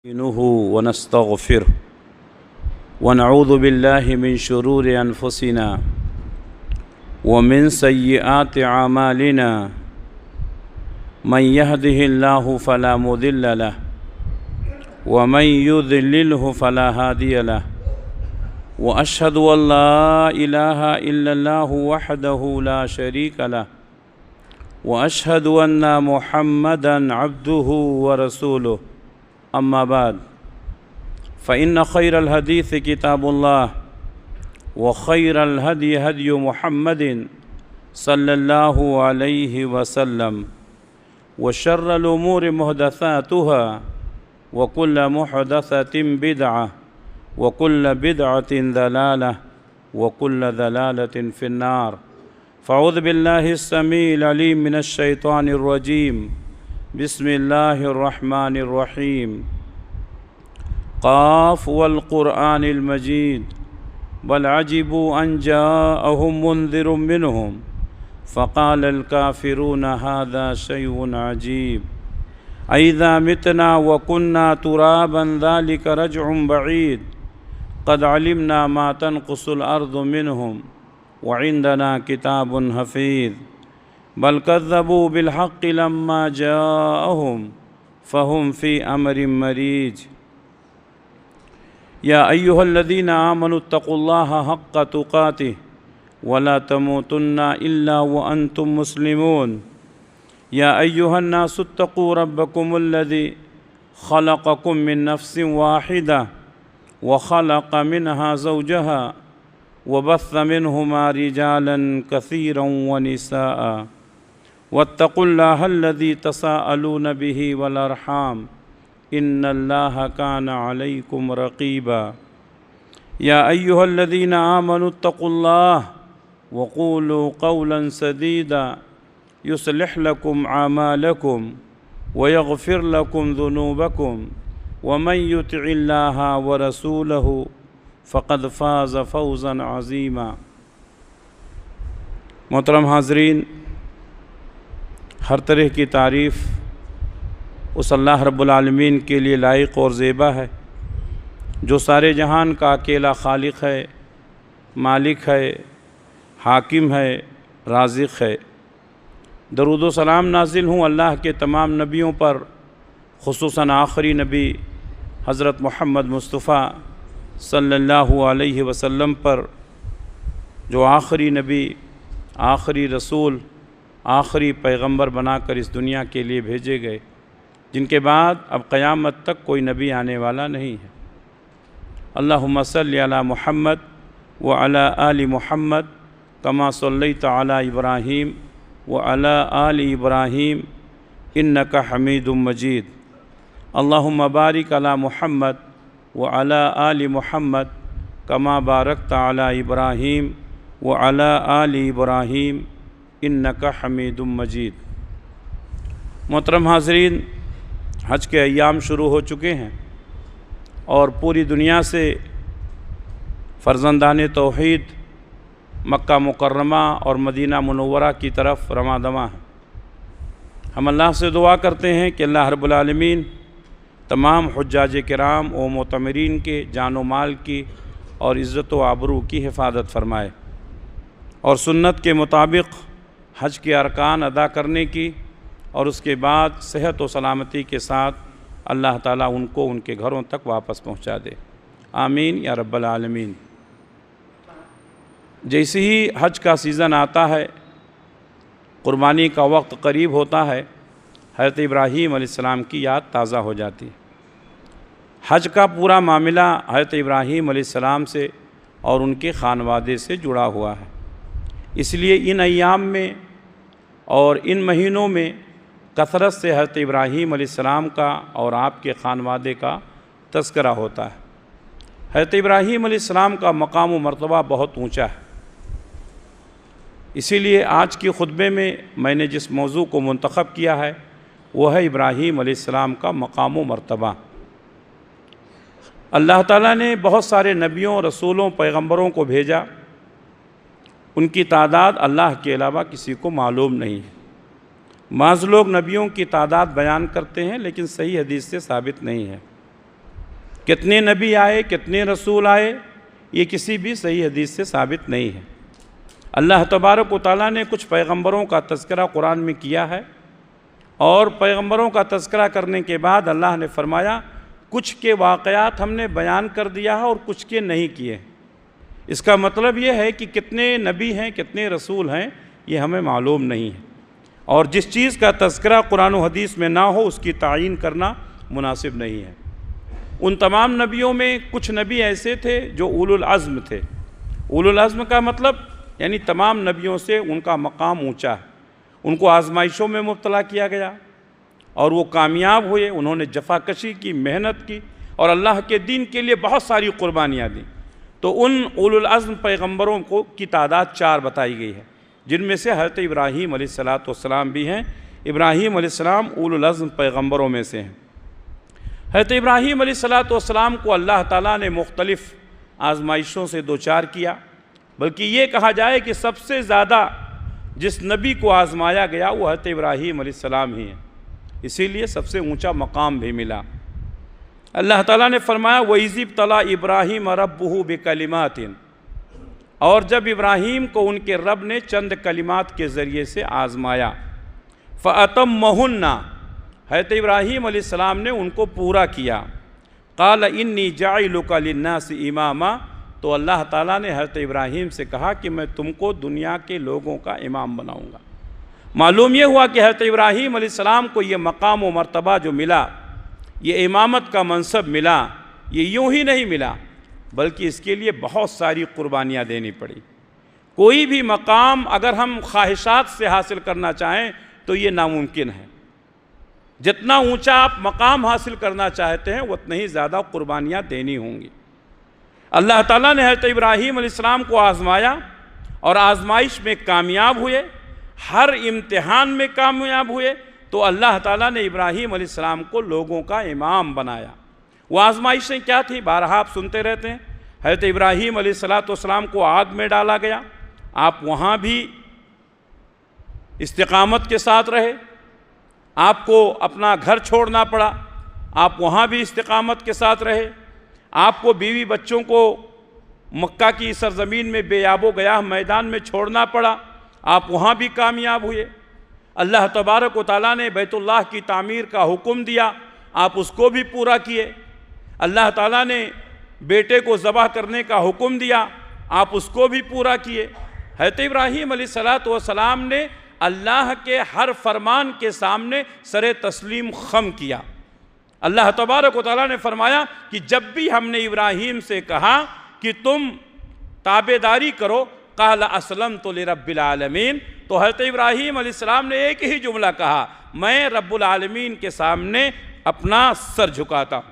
نستعينه ونستغفره ونعوذ بالله من شرور أنفسنا ومن سيئات أعمالنا من يهده الله فلا مضل له ومن يضلله فلا هادي له وأشهد أن لا إله إلا الله وحده لا شريك له وأشهد أن محمدًا عبده ورسوله أما بعد فإن خير الحديث كتاب الله وخير الهدي هدي محمد صلى الله عليه وسلم وشر الأمور محدثاتها وكل محدثة بدعة وكل بدعة ضلالة وكل ضلالة في النار فأعوذ بالله السميع العليم من الشيطان الرجيم بسم الله الرحمن الرحيم قاف والقرآن المجيد بل عجبوا أن جاءهم منذر منهم فقال الكافرون هذا شيء عجيب أئذا متنا وكنا ترابا ذلك رجع بعيد قد علمنا ما تنقص الأرض منهم وعندنا كتاب حفيظ بل كذبوا بالحق لما جاءهم فهم في أمر مريج يا أيها الذين آمنوا اتقوا الله حق تقاته ولا تموتن إلا وأنتم مسلمون يا أيها الناس اتقوا ربكم الذي خلقكم من نفس واحدة وخلق منها زوجها وبث منهما رجالا كثيرا ونساء واتقوا الله الذي تساءلون به والأرحام إن الله كان عليكم رقيبا يا أيها الذين آمنوا اتقوا الله وقولوا قولا سديدا يصلح لكم أعمالكم ويغفر لكم ذنوبكم ومن يطع الله ورسوله فقد فاز فوزا عظیما۔ محترم حاضرین، ہر طرح کی تعریف اس اللہ رب العالمین کے لیے لائق اور زیبا ہے جو سارے جہان کا اکیلا خالق ہے، مالک ہے، حاکم ہے، رازق ہے۔ درود و سلام نازل ہوں اللہ کے تمام نبیوں پر، خصوصاً آخری نبی حضرت محمد مصطفیٰ صلی اللہ علیہ وسلم پر، جو آخری نبی، آخری رسول، آخری پیغمبر بنا کر اس دنیا کے لیے بھیجے گئے، جن کے بعد اب قیامت تک کوئی نبی آنے والا نہیں ہے۔ اللہم صلی علی محمد وعلی آل محمد کما صلیت علی ابراہیم وعلی آل ابراہیم انک حمید مجید۔ اللہم بارک علی محمد وعلی آل محمد کما بارکت علی ابراہیم وعلی آل ابراہیم انک حمید مجید۔ محترم حاضرین، حج کے ایام شروع ہو چکے ہیں اور پوری دنیا سے فرزندان توحید مکہ مکرمہ اور مدینہ منورہ کی طرف رواں دواں ہیں۔ ہم اللہ سے دعا کرتے ہیں کہ اللہ رب العالمین تمام حجاج کرام و معتمرین کے جان و مال کی اور عزت و آبرو کی حفاظت فرمائے اور سنت کے مطابق حج کے ارکان ادا کرنے کی اور اس کے بعد صحت و سلامتی کے ساتھ اللہ تعالیٰ ان کو ان کے گھروں تک واپس پہنچا دے، آمین یا رب العالمین۔ جیسے ہی حج کا سیزن آتا ہے، قربانی کا وقت قریب ہوتا ہے، حضرت ابراہیم علیہ السلام کی یاد تازہ ہو جاتی ہے۔ حج کا پورا معاملہ حضرت ابراہیم علیہ السلام سے اور ان کے خانوادے سے جڑا ہوا ہے، اس لیے ان ایام میں اور ان مہینوں میں کثرت سے حضرت ابراہیم علیہ السلام کا اور آپ کے خانوادے کا تذکرہ ہوتا ہے۔ حضرت ابراہیم علیہ السلام کا مقام و مرتبہ بہت اونچا ہے، اسی لیے آج کے خطبے میں نے جس موضوع کو منتخب کیا ہے وہ ہے ابراہیم علیہ السلام کا مقام و مرتبہ۔ اللہ تعالیٰ نے بہت سارے نبیوں، رسولوں، پیغمبروں کو بھیجا، ان کی تعداد اللہ کے علاوہ کسی کو معلوم نہیں ہے۔ بعض لوگ نبیوں کی تعداد بیان کرتے ہیں لیکن صحیح حدیث سے ثابت نہیں ہے۔ کتنے نبی آئے، کتنے رسول آئے، یہ کسی بھی صحیح حدیث سے ثابت نہیں ہے۔ اللہ تبارک و تعالیٰ نے کچھ پیغمبروں کا تذکرہ قرآن میں کیا ہے، اور پیغمبروں کا تذکرہ کرنے کے بعد اللہ نے فرمایا کچھ کے واقعات ہم نے بیان کر دیا ہے اور کچھ کے نہیں کیے۔ اس کا مطلب یہ ہے کہ کتنے نبی ہیں، کتنے رسول ہیں، یہ ہمیں معلوم نہیں ہے، اور جس چیز کا تذکرہ قرآن و حدیث میں نہ ہو اس کی تعین کرنا مناسب نہیں ہے۔ ان تمام نبیوں میں کچھ نبی ایسے تھے جو اولو العزم تھے۔ اولو العزم کا مطلب یعنی تمام نبیوں سے ان کا مقام اونچا ہے، ان کو آزمائشوں میں مبتلا کیا گیا اور وہ کامیاب ہوئے، انہوں نے جفا کشی کی، محنت کی اور اللہ کے دین کے لیے بہت ساری قربانیاں دیں۔ تو ان اولو العزم پیغمبروں کی تعداد 4 بتائی گئی ہے، جن میں سے حضرت ابراہیم علیہ السلام بھی ہیں۔ ابراہیم علیہ السلام اولو العزم پیغمبروں میں سے ہیں۔ حضرت ابراہیم علیہ السلام کو اللہ تعالیٰ نے مختلف آزمائشوں سے دوچار کیا، بلکہ یہ کہا جائے کہ سب سے زیادہ جس نبی کو آزمایا گیا وہ حضرت ابراہیم علیہ السلام ہی ہیں، اسی لیے سب سے اونچا مقام بھی ملا۔ اللہ تعالیٰ نے فرمایا وَإِذِ ابْتَلَىٰ إِبْرَاهِيمَ رَبُّهُ بِكَلِمَاتٍ، اور جب ابراہیم کو ان کے رب نے چند کلمات کے ذریعے سے آزمایا، فَأَتَمَّهُنَّ، حضرت ابراہیم علیہ السلام نے ان کو پورا کیا۔ قَالَ إِنِّي جَاعِلُكَ لِلنَّاسِ إِمَامًا، تو اللہ تعالیٰ نے حضرت ابراہیم سے کہا کہ میں تم کو دنیا کے لوگوں کا امام بناؤں گا۔ معلوم یہ ہوا کہ حضرت ابراہیم علیہ السلام کو یہ مقام و مرتبہ جو ملا، یہ امامت کا منصب ملا، یہ یوں ہی نہیں ملا بلکہ اس کے لیے بہت ساری قربانیاں دینی پڑی۔ کوئی بھی مقام اگر ہم خواہشات سے حاصل کرنا چاہیں تو یہ ناممکن ہے۔ جتنا اونچا آپ مقام حاصل کرنا چاہتے ہیں اتنا ہی زیادہ قربانیاں دینی ہوں گی۔ اللہ تعالیٰ نے حضرت ابراہیم علیہ السلام کو آزمایا اور آزمائش میں کامیاب ہوئے، ہر امتحان میں کامیاب ہوئے، تو اللہ تعالیٰ نے ابراہیم علیہ السلام کو لوگوں کا امام بنایا۔ وہ آزمائشیں کیا تھی؟ بارہا آپ سنتے رہتے ہیں۔ حضرت ابراہیم علیہ السلام کو آگ میں ڈالا گیا، آپ وہاں بھی استقامت کے ساتھ رہے، آپ کو اپنا گھر چھوڑنا پڑا، آپ وہاں بھی استقامت کے ساتھ رہے، آپ کو بیوی بچوں کو مکہ کی سرزمین میں بے آب و گیاہ میدان میں چھوڑنا پڑا، آپ وہاں بھی کامیاب ہوئے۔ اللہ تبارک و تعالیٰ نے بیت اللہ کی تعمیر کا حکم دیا، آپ اس کو بھی پورا کیے۔ اللہ تعالیٰ نے بیٹے کو ذبح کرنے کا حکم دیا، آپ اس کو بھی پورا کیے۔ حضرت ابراہیم علیہ السلام نے اللہ کے ہر فرمان کے سامنے سر تسلیم خم کیا۔ اللہ تبارک و تعالیٰ نے فرمایا کہ جب بھی ہم نے ابراہیم سے کہا کہ تم تابعداری کرو، قال اسلمت لرب العالمین، تو حضرت ابراہیم علیہ السلام نے ایک ہی جملہ کہا، میں رب العالمین کے سامنے اپنا سر جھکاتا ہوں،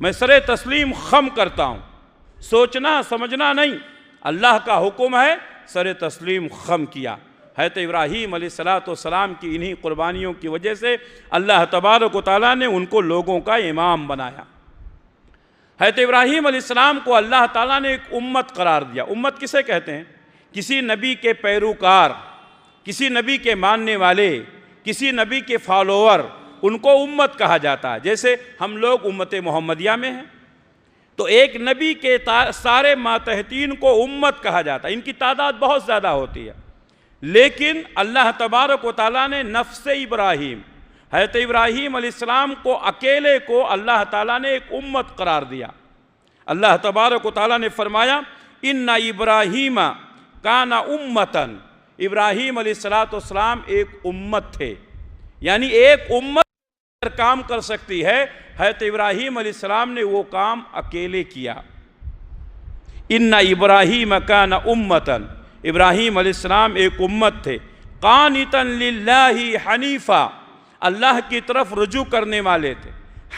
میں سر تسلیم خم کرتا ہوں، سوچنا سمجھنا نہیں، اللہ کا حکم ہے، سر تسلیم خم کیا۔ حضرت ابراہیم علیہ السلام کی انہی قربانیوں کی وجہ سے اللہ تبارک و تعالیٰ نے ان کو لوگوں کا امام بنایا۔ حضرت ابراہیم علیہ السلام کو اللہ تعالیٰ نے ایک امت قرار دیا۔ امت کسے کہتے ہیں؟ کسی نبی کے پیروکار، کسی نبی کے ماننے والے، کسی نبی کے فالوور، ان کو امت کہا جاتا ہے۔ جیسے ہم لوگ امت محمدیہ میں ہیں تو ایک نبی کے سارے ماتحتین کو امت کہا جاتا ہے، ان کی تعداد بہت زیادہ ہوتی ہے، لیکن اللہ تبارک و تعالیٰ نے نفس ابراہیم، حضرت ابراہیم علیہ السلام کو اکیلے کو اللہ تعالیٰ نے ایک امت قرار دیا۔ اللہ تبارک و تعالیٰ نے فرمایا ان ابراہیم کان امتن، ابراہیم علیہ السلام ایک امت تھے، یعنی ایک امت اگر کام کر سکتی ہے، حضرت ابراہیم علیہ السلام نے وہ کام اکیلے کیا۔ ان ابراہیم کان امتن، ابراہیم علیہ السلام ایک امت تھے، قانتا للہ حنیفا، اللہ کی طرف رجوع کرنے والے تھے۔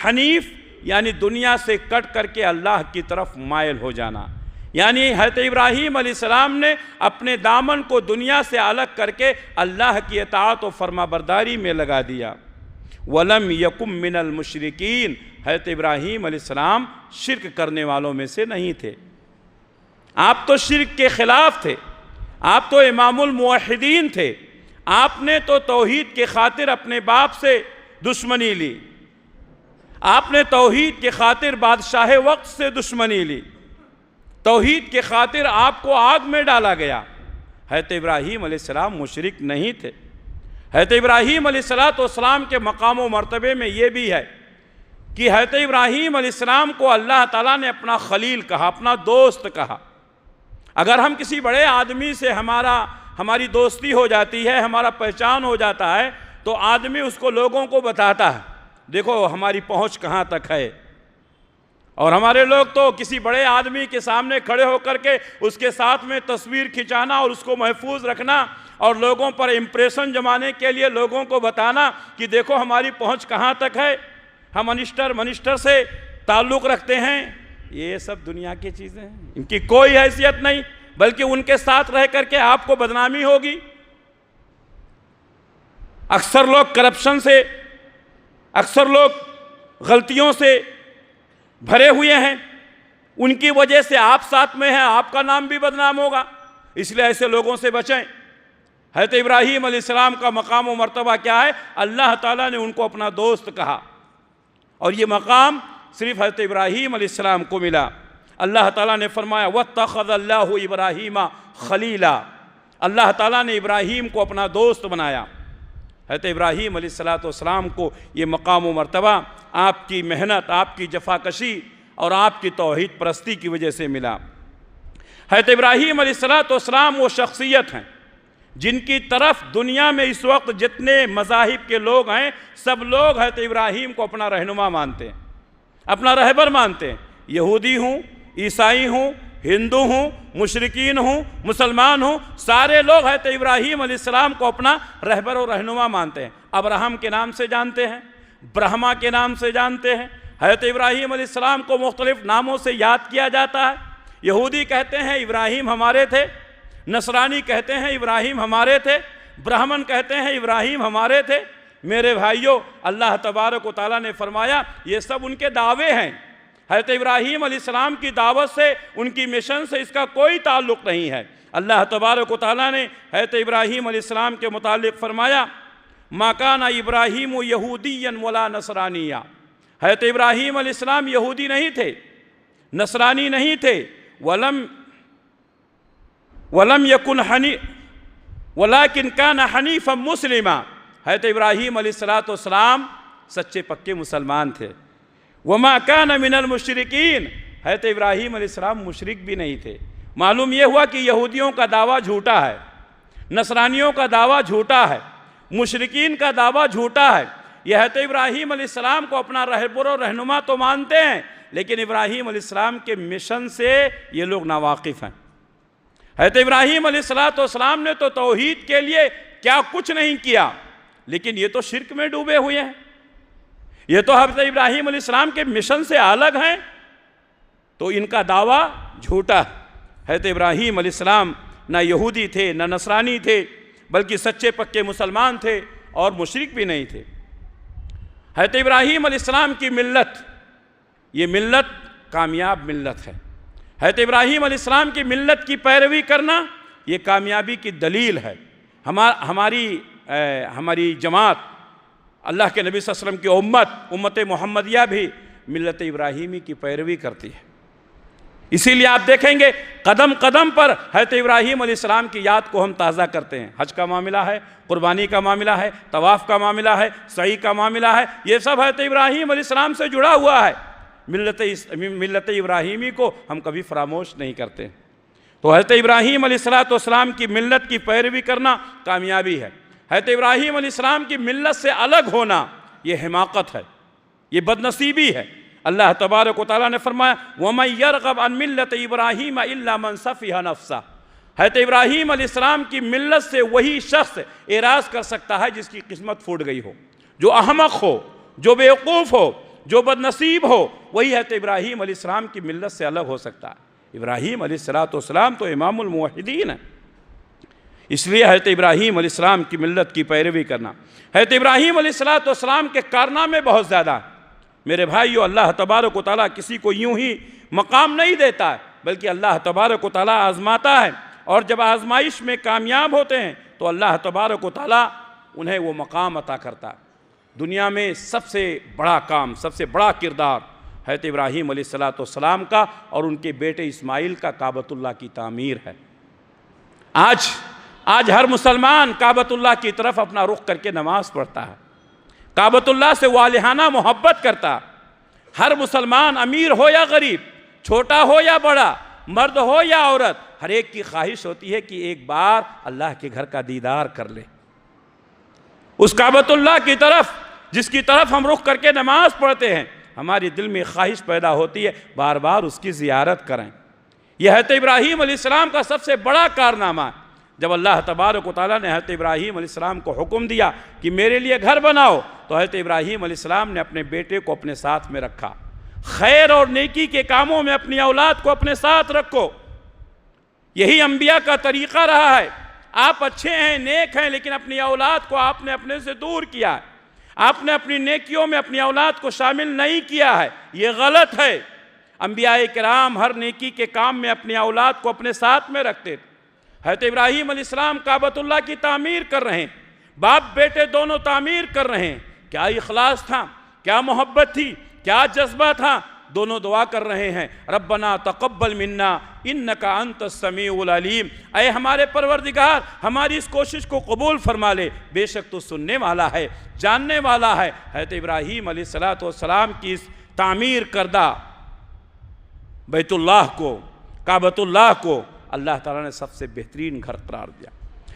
حنیف یعنی دنیا سے کٹ کر کے اللہ کی طرف مائل ہو جانا، یعنی حضرت ابراہیم علیہ السلام نے اپنے دامن کو دنیا سے الگ کر کے اللہ کی اطاعت و فرما برداری میں لگا دیا۔ وَلَمْ يَكُمْ مِنَ الْمُشْرِكِينَ، حضرت ابراہیم علیہ السلام شرک کرنے والوں میں سے نہیں تھے۔ آپ تو شرک کے خلاف تھے، آپ تو امام الموحدین تھے، آپ نے تو توحید کے خاطر اپنے باپ سے دشمنی لی، آپ نے توحید کی خاطر بادشاہ وقت سے دشمنی لی، توحید کی خاطر آپ کو آگ میں ڈالا گیا۔ حضرت ابراہیم علیہ السلام مشرک نہیں تھے۔ حضرت ابراہیم علیہ السلام کے مقام و مرتبے میں یہ بھی ہے کہ حضرت ابراہیم علیہ السلام کو اللہ تعالیٰ نے اپنا خلیل کہا، اپنا دوست کہا۔ اگر ہم کسی بڑے آدمی سے ہماری دوستی ہو جاتی ہے، ہمارا پہچان ہو جاتا ہے، تو آدمی اس کو لوگوں کو بتاتا ہے، دیکھو ہماری پہنچ کہاں تک ہے۔ اور ہمارے لوگ تو کسی بڑے آدمی کے سامنے کھڑے ہو کر کے اس کے ساتھ میں تصویر کھنچانا اور اس کو محفوظ رکھنا اور لوگوں پر امپریشن جمانے کے لیے لوگوں کو بتانا کہ دیکھو ہماری پہنچ کہاں تک ہے، ہم منسٹر سے تعلق رکھتے ہیں، یہ سب دنیا کی چیزیں ہیں، ان کی کوئی حیثیت نہیں، بلکہ ان کے ساتھ رہ کر کے آپ کو بدنامی ہوگی۔ اکثر لوگ کرپشن سے، اکثر لوگ غلطیوں سے بھرے ہوئے ہیں، ان کی وجہ سے آپ ساتھ میں ہیں، آپ کا نام بھی بدنام ہوگا، اس لیے ایسے لوگوں سے بچیں۔ حضرت ابراہیم علیہ السلام کا مقام و مرتبہ کیا ہے؟ اللہ تعالیٰ نے ان کو اپنا دوست کہا، اور یہ مقام صرف حضرت ابراہیم علیہ السلام کو ملا۔ اللہ تعالیٰ نے فرمایا وَاتَّخَذَ اللَّهُ إِبْرَاهِيمَ خَلِيلًا، اللہ تعالیٰ نے ابراہیم کو اپنا دوست بنایا۔ حضرت ابراہیم علیہ السلام کو یہ مقام و مرتبہ آپ کی محنت، آپ کی جفاکشی اور آپ کی توحید پرستی کی وجہ سے ملا۔ حضرت ابراہیم علیہ السلام وہ شخصیت ہیں جن کی طرف دنیا میں اس وقت جتنے مذاہب کے لوگ ہیں، سب لوگ حضرت ابراہیم کو اپنا رہنما مانتے ہیں، اپنا رہبر مانتے ہیں۔ یہودی ہوں، عیسائی ہوں، ہندو ہوں، مشرکین ہوں، مسلمان ہوں، سارے لوگ حضرت ابراہیم علیہ السلام کو اپنا رہبر و رہنما مانتے ہیں۔ ابراہم کے نام سے جانتے ہیں، برہما کے نام سے جانتے ہیں۔ حضرت ابراہیم علیہ السلام کو مختلف ناموں سے یاد کیا جاتا ہے۔ یہودی کہتے ہیں ابراہیم ہمارے تھے، نصرانی کہتے ہیں ابراہیم ہمارے تھے، برہمن کہتے ہیں ابراہیم ہمارے تھے۔ میرے بھائیوں، اللہ تبارک و تعالیٰ نے فرمایا یہ سب ان کے دعوے ہیں، حضرت ابراہیم علیہ السلام کی دعوت سے، ان کی مشن سے اس کا کوئی تعلق نہیں ہے۔ اللہ تبارک و تعالیٰ نے حضرت ابراہیم علیہ السلام کے متعلق فرمایا مَا كَانَ إِبْرَاهِيمُ يَهُودِيًّا وَلَا نَصْرَانِيًّا، حضرت ابراہیم علیہ السلام یہودی نہیں تھے، نصرانی نہیں تھے، وَلَمْ يَكُنْ وَلَكِنْ كَانَ حَنِيفًا مُسْلِمًا، حضرت ابراہیم علیہ السلام سچے پکے مسلمان تھے۔ وَمَا كَانَ مِنَ الْمُشْرِكِينَ، حضرت ابراہیم علیہ السلام مشرک بھی نہیں تھے۔ معلوم یہ ہوا کہ یہودیوں کا دعویٰ جھوٹا ہے، نصرانیوں کا دعویٰ جھوٹا ہے، مشرکین کا دعویٰ جھوٹا ہے۔ یہ حضرت ابراہیم علیہ السلام کو اپنا رہبر و رہنما تو مانتے ہیں، لیکن ابراہیم علیہ السلام کے مشن سے یہ لوگ ناواقف ہیں۔ حضرت ابراہیم علیہ السلام نے تو توحید کے لیے کیا کچھ نہیں کیا، لیکن یہ تو شرک میں ڈوبے ہوئے ہیں، یہ تو حضرت ابراہیم علیہ السلام کے مشن سے الگ ہیں، تو ان کا دعویٰ جھوٹا ہے۔ حضرت ابراہیم علیہ السلام نہ یہودی تھے، نہ نصرانی تھے، بلکہ سچے پکے مسلمان تھے اور مشرک بھی نہیں تھے۔ حضرت ابراہیم علیہ السلام کی ملت، یہ ملت کامیاب ملت ہے۔ حضرت ابراہیم علیہ السلام کی ملت کی پیروی کرنا یہ کامیابی کی دلیل ہے۔ ہماری جماعت، اللہ کے نبی صلی اللہ علیہ وسلم کی امت محمدیہ بھی ملت ابراہیمی کی پیروی کرتی ہے۔ اسی لیے آپ دیکھیں گے قدم قدم پر حضرت ابراہیم علیہ السلام کی یاد کو ہم تازہ کرتے ہیں۔ حج کا معاملہ ہے، قربانی کا معاملہ ہے، طواف کا معاملہ ہے، سعی کا معاملہ ہے، یہ سب حضرت ابراہیم علیہ السلام سے جڑا ہوا ہے۔ ملت ابراہیمی کو ہم کبھی فراموش نہیں کرتے۔ تو حضرت ابراہیم علیہ السلام کی ملت کی پیروی کرنا کامیابی ہے۔ حضرت ابراہیم علیہ السلام کی ملت سے الگ ہونا یہ حماقت ہے، یہ بدنصیبی ہے۔ اللہ تبارک و تعالیٰ نے فرمایا وَمَن يَرْغَبْ عَن مِلَّةِ إِبْرَاهِيمَ إِلَّا مَنْ سَفِهَ نَفْسَهُ، حضرت ابراہیم علیہ السلام کی ملت سے وہی شخص اعراض کر سکتا ہے جس کی قسمت پھوٹ گئی ہو، جو احمق ہو، جو بیوقوف ہو، جو بدنصیب ہو، وہی حضرت ابراہیم علیہ السلام کی ملت سے الگ ہو سکتا ہے۔ ابراہیم علیہ السلام تو امام الموحدین ہیں، اس لیے حضرت ابراہیم علیہ السلام کی ملت کی پیروی کرنا۔ حضرت ابراہیم علیہ السلام کے کارنامے بہت زیادہ ہیں۔ میرے بھائیو، اللہ تبارک و تعالیٰ کسی کو یوں ہی مقام نہیں دیتا ہے، بلکہ اللہ تبارک و تعالیٰ آزماتا ہے، اور جب آزمائش میں کامیاب ہوتے ہیں تو اللہ تبارک و تعالیٰ انہیں وہ مقام عطا کرتا ہے۔ دنیا میں سب سے بڑا کام، سب سے بڑا کردار حضرت ابراہیم علیہ السلام کا اور ان کے بیٹے اسماعیل کا کعبۃ اللہ کی تعمیر ہے۔ آج ہر مسلمان کعبۃ اللہ کی طرف اپنا رخ کر کے نماز پڑھتا ہے، کعبۃ اللہ سے والہانہ محبت کرتا ہے۔ ہر مسلمان امیر ہو یا غریب، چھوٹا ہو یا بڑا، مرد ہو یا عورت، ہر ایک کی خواہش ہوتی ہے کہ ایک بار اللہ کے گھر کا دیدار کر لے۔ اس کعبۃ اللہ کی طرف جس کی طرف ہم رخ کر کے نماز پڑھتے ہیں، ہماری دل میں خواہش پیدا ہوتی ہے بار بار اس کی زیارت کریں۔ یہ حضرت ابراہیم علیہ السلام کا سب سے بڑا کارنامہ ہے۔ جب اللہ تبارک و تعالیٰ نے حضرت ابراہیم علیہ السلام کو حکم دیا کہ میرے لیے گھر بناؤ، تو حضرت ابراہیم علیہ السلام نے اپنے بیٹے کو اپنے ساتھ میں رکھا۔ خیر اور نیکی کے کاموں میں اپنی اولاد کو اپنے ساتھ رکھو، یہی انبیاء کا طریقہ رہا ہے۔ آپ اچھے ہیں، نیک ہیں، لیکن اپنی اولاد کو آپ نے اپنے سے دور کیا ہے، آپ نے اپنی نیکیوں میں اپنی اولاد کو شامل نہیں کیا ہے، یہ غلط ہے۔ انبیاء کرام ہر نیکی کے کام میں اپنی اولاد کو اپنے ساتھ میں رکھتے تھے۔ حضرت ابراہیم علیہ السلام کعبۃ اللہ کی تعمیر کر رہے ہیں، باپ بیٹے دونوں تعمیر کر رہے ہیں۔ کیا اخلاص تھا، کیا محبت تھی، کیا جذبہ تھا، دونوں دعا کر رہے ہیں، ربنا تقبل منا انک انت السمیع العلیم، اے ہمارے پروردگار ہماری اس کوشش کو قبول فرما لے، بے شک تو سننے والا ہے، جاننے والا ہے۔ حضرت ابراہیم علیہ السلام کی اس تعمیر کردہ بیت اللہ کو، کعبۃ اللہ کو اللہ تعالیٰ نے سب سے بہترین گھر قرار دیا،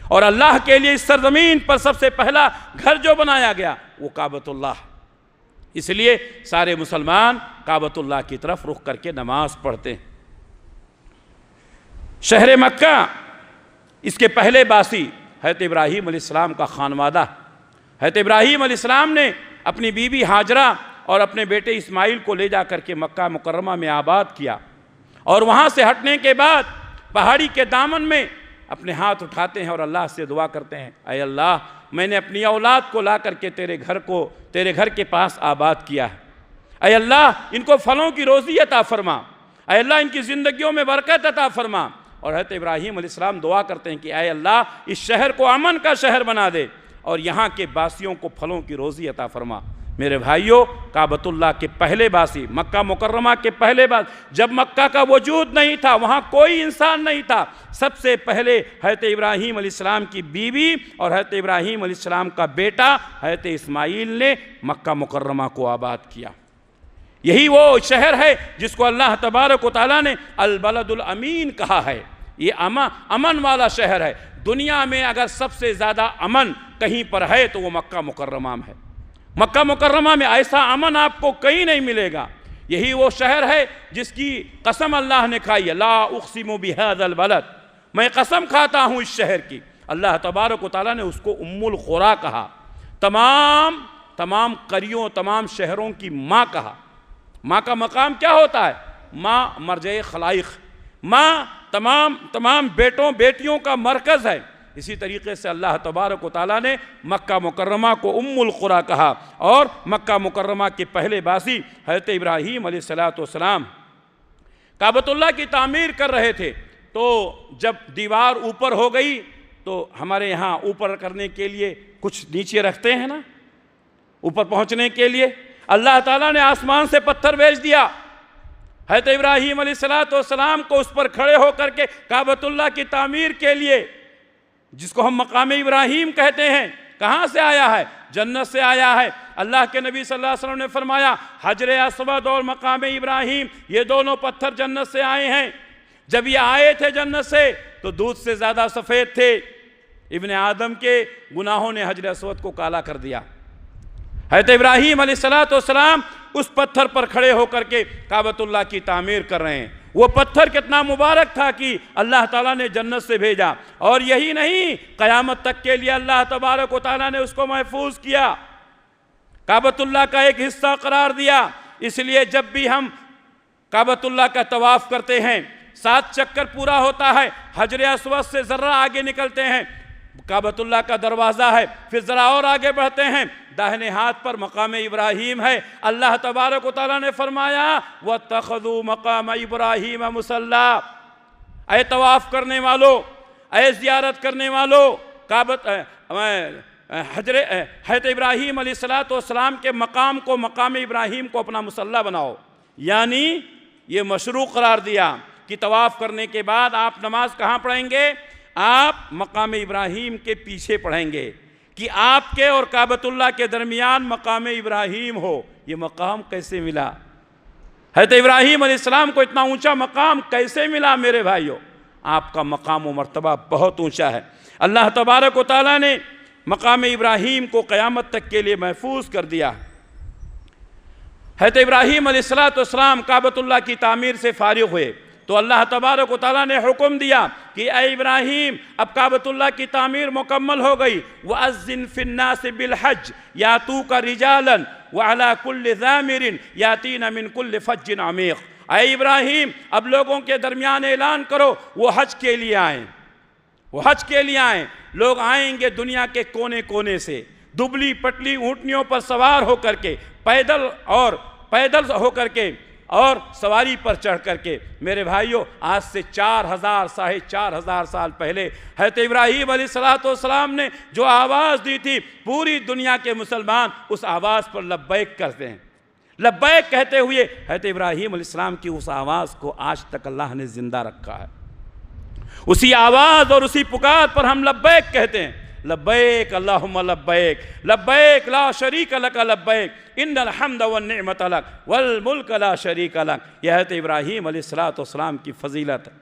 اور اللہ کے لیے اس سرزمین پر سب سے پہلا گھر جو بنایا گیا وہ کعبۃ اللہ۔ اس لیے سارے مسلمان کعبۃ اللہ کی طرف رخ کر کے نماز پڑھتے ہیں۔ شہر مکہ، اس کے پہلے باسی حضرت ابراہیم علیہ السلام کا خانوادہ۔ حضرت ابراہیم علیہ السلام نے اپنی بیوی ہاجرہ اور اپنے بیٹے اسماعیل کو لے جا کر کے مکہ مکرمہ میں آباد کیا، اور وہاں سے ہٹنے کے بعد پہاڑی کے دامن میں اپنے ہاتھ اٹھاتے ہیں اور اللہ سے دعا کرتے ہیں، اے اللہ میں نے اپنی اولاد کو لا کر کے تیرے گھر کے پاس آباد کیا ہے، اے اللہ ان کو پھلوں کی روزی عطا فرما، اے اللہ ان کی زندگیوں میں برکت عطا فرما۔ اور حضرت ابراہیم علیہ السلام دعا کرتے ہیں کہ اے اللہ اس شہر کو امن کا شہر بنا دے اور یہاں کے باسیوں کو پھلوں کی روزی عطا فرما۔ میرے بھائیوں، کعبۃ اللہ کے پہلے باسی، مکہ مکرمہ کے پہلے باسی، جب مکہ کا وجود نہیں تھا، وہاں کوئی انسان نہیں تھا، سب سے پہلے حضرت ابراہیم علیہ السلام کی بیوی اور حضرت ابراہیم علیہ السلام کا بیٹا حضرت اسماعیل نے مکہ مکرمہ کو آباد کیا۔ یہی وہ شہر ہے جس کو اللہ تبارک و تعالیٰ نے البلد الامین کہا ہے، یہ امن والا شہر ہے۔ دنیا میں اگر سب سے زیادہ امن کہیں پر ہے تو وہ مکہ مکرمہ میں ہے۔ مکہ مکرمہ میں ایسا امن آپ کو کہیں نہیں ملے گا۔ یہی وہ شہر ہے جس کی قسم اللہ نے کھائی ہے، لا اقسم بہذا البلد، میں قسم کھاتا ہوں اس شہر کی۔ اللہ تبارک و تعالیٰ نے اس کو ام القریٰ کہا، تمام قریوں، تمام شہروں کی ماں کہا۔ ماں کا مقام کیا ہوتا ہے؟ ماں مرجع خلائق، ماں تمام بیٹوں بیٹیوں کا مرکز ہے۔ اسی طریقے سے اللہ تبارک و تعالیٰ نے مکہ مکرمہ کو ام القریٰ کہا، اور مکہ مکرمہ کے پہلے باسی حضرت ابراہیم علیہ السلام کعبۃ اللہ کی تعمیر کر رہے تھے۔ تو جب دیوار اوپر ہو گئی تو ہمارے یہاں اوپر کرنے کے لیے کچھ نیچے رکھتے ہیں نا، اوپر پہنچنے کے لیے اللہ تعالیٰ نے آسمان سے پتھر بھیج دیا۔ حضرت ابراہیم علیہ السلام کو اس پر کھڑے ہو کر کے کعبۃ اللہ کی تعمیر کے لیے، جس کو ہم مقام ابراہیم کہتے ہیں، کہاں سے آیا ہے؟ جنت سے آیا ہے۔ اللہ کے نبی صلی اللہ علیہ وسلم نے فرمایا حجر اسود اور مقام ابراہیم یہ دونوں پتھر جنت سے آئے ہیں۔ جب یہ آئے تھے جنت سے تو دودھ سے زیادہ سفید تھے، ابن آدم کے گناہوں نے حجر اسود کو کالا کر دیا۔ حضرت ابراہیم علیہ السلام اس پتھر پر کھڑے ہو کر کے کعبۃ اللہ کی تعمیر کر رہے ہیں۔ وہ پتھر کتنا مبارک تھا کہ اللہ تعالیٰ نے جنت سے بھیجا، اور یہی نہیں، قیامت تک کے لیے اللہ تبارک و تعالیٰ نے اس کو محفوظ کیا، کعبۃ اللہ کا ایک حصہ قرار دیا۔ اس لیے جب بھی ہم کعبۃ اللہ کا طواف کرتے ہیں، 7 چکر پورا ہوتا ہے، حجر اسود سے ذرہ آگے نکلتے ہیں، کعبۃ اللہ کا دروازہ ہے، پھر ذرا اور آگے بڑھتے ہیں، داہنے ہاتھ پر مقام ابراہیم ہے۔ اللہ تبارک و تعالیٰ نے فرمایا وَاتَّخَذُوا مَقَامَ إِبْرَاهِيمَ مُصَلًّى، اے طواف کرنے والو، اے زیارت کرنے والو، حضرت ابراہیم علیہ السلام کے مقام کو، مقام ابراہیم کو اپنا مصلی بناؤ، یعنی یہ مشروع قرار دیا کہ طواف کرنے کے بعد آپ نماز کہاں پڑھیں گے؟ آپ مقام ابراہیم کے پیچھے پڑھیں گے، کہ آپ کے اور کعبۃ اللہ کے درمیان مقام ابراہیم ہو۔ یہ مقام کیسے ملا؟ حضرت ابراہیم علیہ السلام کو اتنا اونچا مقام کیسے ملا میرے بھائیوں؟ آپ کا مقام و مرتبہ بہت اونچا ہے۔ اللہ تبارک و تعالیٰ نے مقام ابراہیم کو قیامت تک کے لیے محفوظ کر دیا۔ حضرت ابراہیم علیہ السلام کعبۃ اللہ کی تعمیر سے فارغ ہوئے تو اللہ تبارک و تعالیٰ نے حکم دیا کہ اے ابراہیم، اب کعبۃ اللہ کی تعمیر مکمل ہو گئی، وَأَذِّن فِي النَّاسِ بِالْحَجِّ يَأْتُوكَ رِجَالًا وَعَلَى كُلِّ ضَامِرٍ يَأْتِينَ مِنْ كُلِّ فَجٍّ عَمِيقٍ۔ اے ابراہیم، اب لوگوں کے درمیان اعلان کرو وہ حج کے لیے آئیں، وہ حج کے لیے آئیں۔ لوگ آئیں گے دنیا کے کونے کونے سے، دبلی پٹلی اونٹنیوں پر سوار ہو کر کے، پیدل ہو کر کے اور سواری پر چڑھ کر کے۔ میرے بھائیوں، آج سے 4,000 سال پہلے حضرت ابراہیم علیہ السلام نے جو آواز دی تھی، پوری دنیا کے مسلمان اس آواز پر لبیک کرتے ہیں۔ لبیک کہتے ہوئے حضرت ابراہیم علیہ السلام کی اس آواز کو آج تک اللہ نے زندہ رکھا ہے۔ اسی آواز اور اسی پکار پر ہم لبیک کہتے ہیں، لبیک اللہم لبیک، لبیک لا شریک لک لبیک، ان الحمد والنعمت لک والملک لا شریک لک۔ یہ حضرت ابراہیم علیہ السلام کی فضیلت ہے۔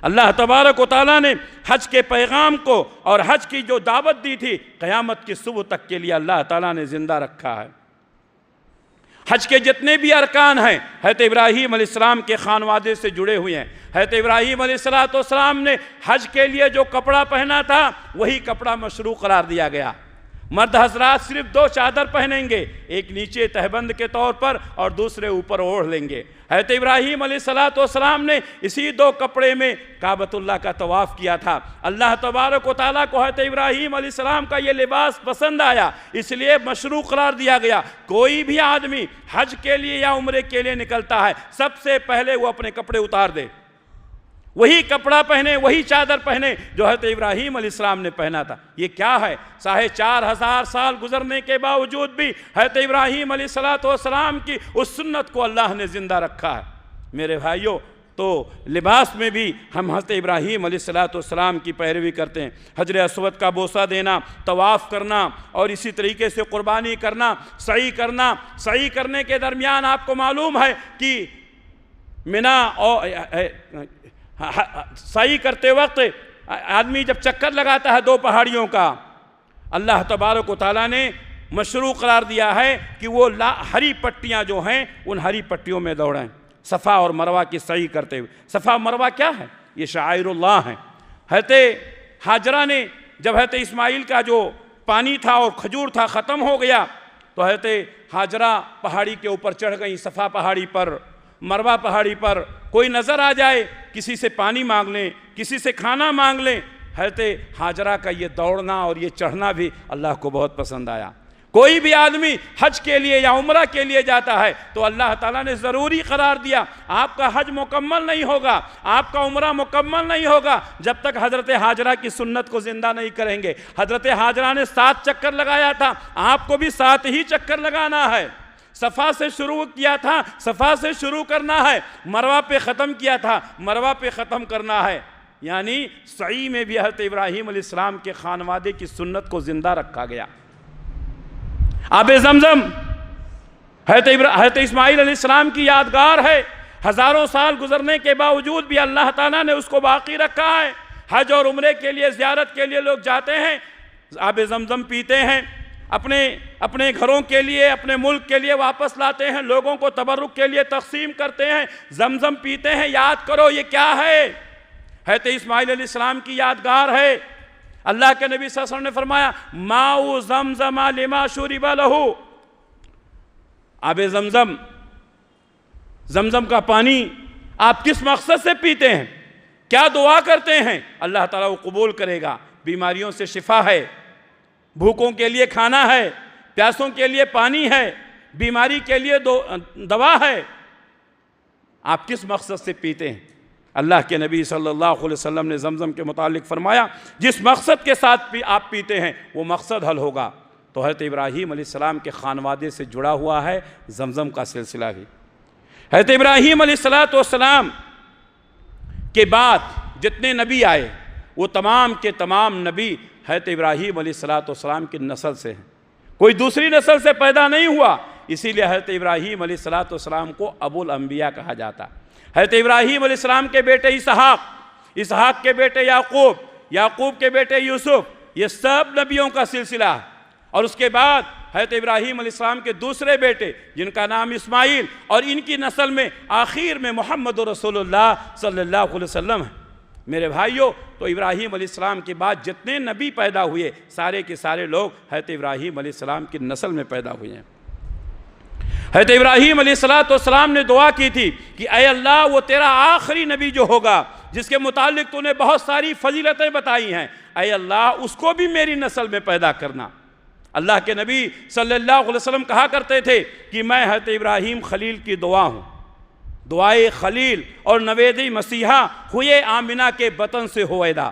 اللہ تبارک و تعالیٰ نے حج کے پیغام کو اور حج کی جو دعوت دی تھی، قیامت کی صبح تک کے لیے اللہ تعالیٰ نے زندہ رکھا ہے۔ حج کے جتنے بھی ارکان ہیں حضرت ابراہیم علیہ السلام کے خانوادے سے جڑے ہوئے ہیں۔ حضرت ابراہیم علیہ السلام نے حج کے لیے جو کپڑا پہنا تھا وہی کپڑا مشروع قرار دیا گیا۔ مرد حضرات صرف 2 چادر پہنیں گے، ایک نیچے تہبند کے طور پر اور دوسرے اوپر اوڑھ لیں گے۔ حضرت ابراہیم علیہ السلام نے اسی 2 کپڑے میں کعبۃ اللہ کا طواف کیا تھا۔ اللہ تبارک و تعالیٰ کو حضرت ابراہیم علیہ السلام کا یہ لباس پسند آیا، اس لیے مشروع قرار دیا گیا۔ کوئی بھی آدمی حج کے لیے یا عمرے کے لیے نکلتا ہے، سب سے پہلے وہ اپنے کپڑے اتار دے، وہی کپڑا پہنے، وہی چادر پہنے جو حضرت ابراہیم علیہ السلام نے پہنا تھا۔ یہ کیا ہے؟ 4,500 سال گزرنے کے باوجود بھی حضرت ابراہیم علیہ السلام کی اس سنت کو اللہ نے زندہ رکھا ہے۔ میرے بھائیوں، تو لباس میں بھی ہم حضرت ابراہیم علیہ السلام کی پیروی کرتے ہیں۔ حجر اسود کا بوسہ دینا، طواف کرنا اور اسی طریقے سے قربانی کرنا، سعی کرنا۔ سعی کرنے کے درمیان آپ کو معلوم ہے کہ منا اور سعی کرتے وقت آدمی جب چکر لگاتا ہے 2 پہاڑیوں کا، اللہ تبارک و تعالیٰ نے مشروع قرار دیا ہے کہ وہ ہری پٹیاں جو ہیں ان ہری پٹیوں میں دوڑیں، صفا اور مروہ کی سعی کرتے ہوئے۔ صفا اور مروہ کیا ہے؟ یہ شعائر اللہ ہیں۔ حضرت ہاجرہ نے جب حضرت اسماعیل کا جو پانی تھا اور کھجور تھا ختم ہو گیا تو حضرت ہاجرہ پہاڑی کے اوپر چڑھ گئیں، صفا پہاڑی پر، مروہ پہاڑی پر۔ کوئی نظر آ جائے، کسی سے پانی مانگ لیں، کسی سے کھانا مانگ لیں۔ حضرت ہاجرہ کا یہ دوڑنا اور یہ چڑھنا بھی اللہ کو بہت پسند آیا۔ کوئی بھی آدمی حج کے لیے یا عمرہ کے لیے جاتا ہے تو اللہ تعالیٰ نے ضروری قرار دیا، آپ کا حج مکمل نہیں ہوگا، آپ کا عمرہ مکمل نہیں ہوگا جب تک حضرت ہاجرہ کی سنت کو زندہ نہیں کریں گے۔ حضرت ہاجرہ نے 7 چکر لگایا تھا، آپ کو بھی 7 ہی چکر لگانا ہے۔ صفا سے شروع کیا تھا، صفا سے شروع کرنا ہے، مروہ پہ ختم کیا تھا، مروہ پہ ختم کرنا ہے۔ یعنی سعی میں بھی حضرت ابراہیم علیہ السلام کے خانوادے کی سنت کو زندہ رکھا گیا۔ آب زمزم حضرت اسماعیل علیہ السلام کی یادگار ہے، ہزاروں سال گزرنے کے باوجود بھی اللہ تعالیٰ نے اس کو باقی رکھا ہے۔ حج اور عمرے کے لیے، زیارت کے لیے لوگ جاتے ہیں، آب زمزم پیتے ہیں، اپنے گھروں کے لیے، اپنے ملک کے لیے واپس لاتے ہیں، لوگوں کو تبرک کے لیے تقسیم کرتے ہیں، زمزم پیتے ہیں۔ یاد کرو یہ کیا ہے؟ حضرت اسماعیل علیہ السلام کی یادگار ہے۔ اللہ کے نبی صلی اللہ علیہ وسلم نے فرمایا ماء زمزم لما شرب لہ، آب زمزم، زمزم کا پانی آپ کس مقصد سے پیتے ہیں، کیا دعا کرتے ہیں؟ اللہ تعالیٰ وہ قبول کرے گا۔ بیماریوں سے شفا ہے، بھوکوں کے لیے کھانا ہے، پیاسوں کے لیے پانی ہے، بیماری کے لیے دوا ہے۔ آپ کس مقصد سے پیتے ہیں؟ اللہ کے نبی صلی اللہ علیہ وسلم نے زمزم کے متعلق فرمایا جس مقصد کے ساتھ آپ پیتے ہیں وہ مقصد حل ہوگا۔ تو حضرت ابراہیم علیہ السلام کے خانوادے سے جڑا ہوا ہے زمزم کا سلسلہ بھی۔ حضرت ابراہیم علیہ السلام کے بعد جتنے نبی آئے وہ تمام کے تمام نبی حضرت ابراہیم علیہ السلام کی نسل سے ہیں، کوئی دوسری نسل سے پیدا نہیں ہوا، اسی لیے حضرت ابراہیم علیہ السلام کو ابو الانبیاء کہا جاتا۔ حضرت ابراہیم علیہ السلام کے بیٹے اسحاق کے بیٹے یعقوب کے بیٹے یوسف، یہ سب نبیوں کا سلسلہ ہے۔ اور اس کے بعد حضرت ابراہیم علیہ السلام کے دوسرے بیٹے جن کا نام اسماعیل، اور ان کی نسل میں آخر میں محمد رسول اللہ صلی اللہ علیہ وسلم ہے۔ میرے بھائیوں، تو ابراہیم علیہ السلام کے بعد جتنے نبی پیدا ہوئے سارے کے سارے لوگ حضرت ابراہیم علیہ السلام کی نسل میں پیدا ہوئے ہیں۔ حضرت ابراہیم علیہ السلام نے دعا کی تھی کہ اے اللہ، وہ تیرا آخری نبی جو ہوگا جس کے متعلق تو نے بہت ساری فضیلتیں بتائی ہیں، اے اللہ اس کو بھی میری نسل میں پیدا کرنا۔ اللہ کے نبی صلی اللہ علیہ وسلم کہا کرتے تھے کہ میں حضرت ابراہیم خلیل کی دعا ہوں، دعائے خلیل اور نویدی مسیحا ہوئے آمنہ کے بطن سے ہویدا۔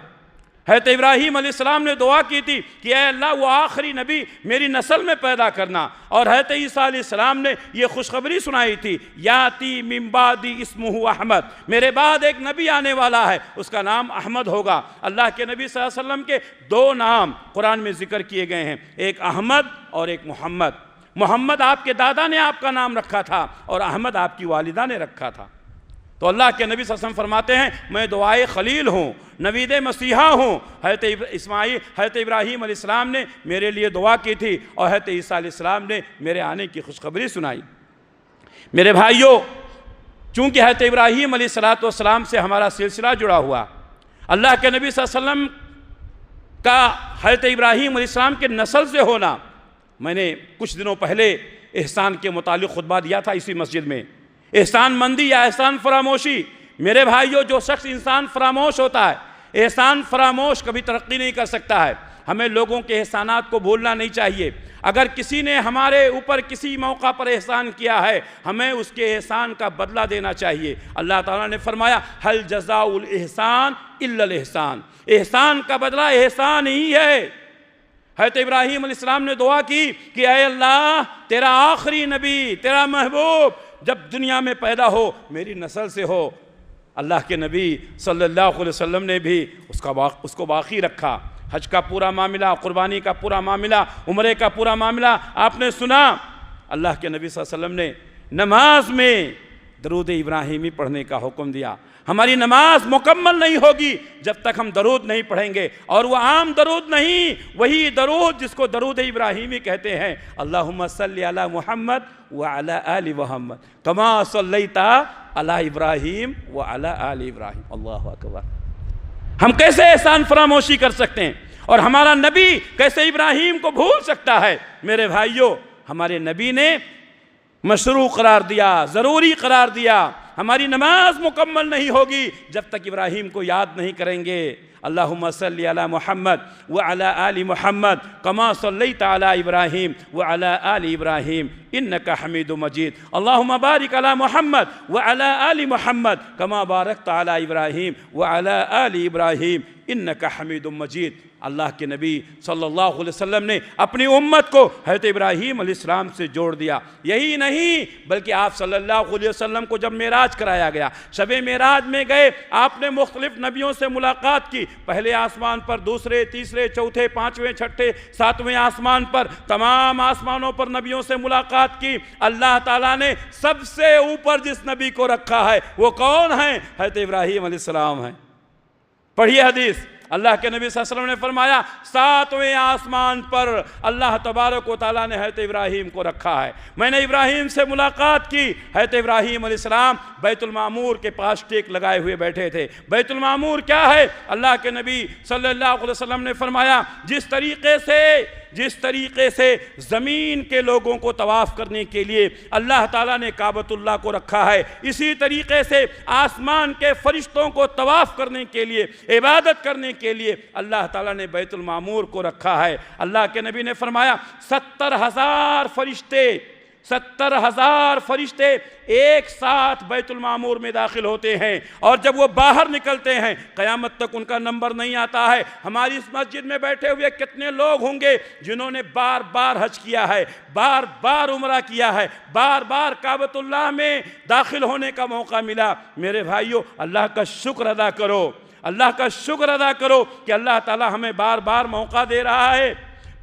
حضرت ابراہیم علیہ السلام نے دعا کی تھی کہ اے اللہ وہ آخری نبی میری نسل میں پیدا کرنا، اور حضرت عیسیٰ علیہ السلام نے یہ خوشخبری سنائی تھی، یاتی من بعدی اسمہ احمد، میرے بعد ایک نبی آنے والا ہے، اس کا نام احمد ہوگا۔ اللہ کے نبی صلی اللہ علیہ وسلم کے دو نام قرآن میں ذکر کیے گئے ہیں، ایک احمد اور ایک محمد۔ محمد آپ کے دادا نے آپ کا نام رکھا تھا اور احمد آپ کی والدہ نے رکھا تھا۔ تو اللہ کے نبی صلی اللہ علیہ وسلم فرماتے ہیں میں دعائے خلیل ہوں، نوید مسیحا ہوں۔ حضرت ابراہیم علیہ السلام نے میرے لیے دعا کی تھی اور حضرت عیسیٰ علیہ السلام نے میرے آنے کی خوشخبری سنائی۔ میرے بھائیوں، چونکہ حضرت ابراہیم علیہ السلام سے ہمارا سلسلہ جڑا ہوا، اللہ کے نبی صلی اللہ علیہ وسلم کا حضرت ابراہیم علیہ السلام کے نسل سے ہونا، میں نے کچھ دنوں پہلے احسان کے متعلق خطبہ دیا تھا اسی مسجد میں۔ احسان مندی یا احسان فراموشی، میرے بھائیوں جو شخص انسان فراموش ہوتا ہے، احسان فراموش کبھی ترقی نہیں کر سکتا ہے۔ ہمیں لوگوں کے احسانات کو بھولنا نہیں چاہیے۔ اگر کسی نے ہمارے اوپر کسی موقع پر احسان کیا ہے، ہمیں اس کے احسان کا بدلہ دینا چاہیے۔ اللہ تعالیٰ نے فرمایا هل جزاء الاحسان الا الاحسان، احسان کا بدلہ احسان ہی ہے۔ حضرت ابراہیم علیہ السلام نے دعا کی کہ اے اللہ تیرا آخری نبی، تیرا محبوب جب دنیا میں پیدا ہو میری نسل سے ہو۔ اللہ کے نبی صلی اللہ علیہ وسلم نے بھی اس کو باقی رکھا۔ حج کا پورا معاملہ، قربانی کا پورا معاملہ، عمرے کا پورا معاملہ آپ نے سنا۔ اللہ کے نبی صلی اللہ علیہ وسلم نے نماز میں درود ابراہیمی پڑھنے کا حکم دیا۔ ہماری نماز مکمل نہیں ہوگی جب تک ہم درود نہیں پڑھیں گے، اور وہ عام درود نہیں، وہی درود جس کو درود ابراہیمی کہتے ہیں۔ اللہم صلی علی محمد وعلی آل محمد کما صلیت علی ابراہیم وعلی آل ابراہیم۔ اللہ اکبر۔ ہم کیسے احسان فراموشی کر سکتے ہیں، اور ہمارا نبی کیسے ابراہیم کو بھول سکتا ہے؟ میرے بھائیوں، ہمارے نبی نے مشروع قرار دیا، ضروری قرار دیا۔ ہماری نماز مکمل نہیں ہوگی جب تک ابراہیم کو یاد نہیں کریں گے۔ اللہم صلی علی محمد وعلی آل محمد کما صلیت علی ابراہیم وعلی آل ابراہیم انکا حمید مجید۔ اللہم بارک علی محمد وعلی آل محمد کما بارکت علی ابراہیم وعلی آل ابراہیم انکا حمید مجید۔ اللہ کے نبی صلی اللہ علیہ وسلم نے اپنی امت کو حضرت ابراہیم علیہ السلام سے جوڑ دیا۔ یہی نہیں بلکہ آپ صلی اللہ علیہ وسلم کو جب معراج کرایا گیا، شب معراج میں گئے، آپ نے مختلف نبیوں سے ملاقات کی، پہلے آسمان پر، دوسرے، تیسرے، چوتھے، پانچویں، چھٹے، ساتویں آسمان پر، تمام آسمانوں پر نبیوں سے ملاقات کی۔ اللہ تعالیٰ نے سب سے اوپر جس نبی کو رکھا ہے وہ کون ہے؟ حضرت ابراہیم علیہ السلام ہیں۔ پڑھیے حدیث، اللہ کے نبی صلی اللہ علیہ وسلم نے فرمایا ساتویں آسمان پر اللہ تبارک و تعالیٰ نے حضرت ابراہیم کو رکھا ہے۔ میں نے ابراہیم سے ملاقات کی، حضرت ابراہیم علیہ السلام بیت المعمور کے پاس ٹیک لگائے ہوئے بیٹھے تھے۔ بیت المعمور کیا ہے؟ اللہ کے نبی صلی اللہ علیہ وسلم نے فرمایا جس طریقے سے زمین کے لوگوں کو طواف کرنے کے لیے اللہ تعالیٰ نے کعبۃ اللہ کو رکھا ہے، اسی طریقے سے آسمان کے فرشتوں کو طواف کرنے کے لیے، عبادت کرنے کے لیے اللہ تعالیٰ نے بیت المعمور کو رکھا ہے۔ اللہ کے نبی نے فرمایا 70,000 فرشتے 70,000 فرشتے ایک ساتھ بیت المعمور میں داخل ہوتے ہیں، اور جب وہ باہر نکلتے ہیں قیامت تک ان کا نمبر نہیں آتا ہے۔ ہماری اس مسجد میں بیٹھے ہوئے کتنے لوگ ہوں گے جنہوں نے بار بار حج کیا ہے، بار بار عمرہ کیا ہے، بار بار کعبۃ اللہ میں داخل ہونے کا موقع ملا۔ میرے بھائیو، اللہ کا شکر ادا کرو، اللہ کا شکر ادا کرو کہ اللہ تعالی ہمیں بار بار موقع دے رہا ہے۔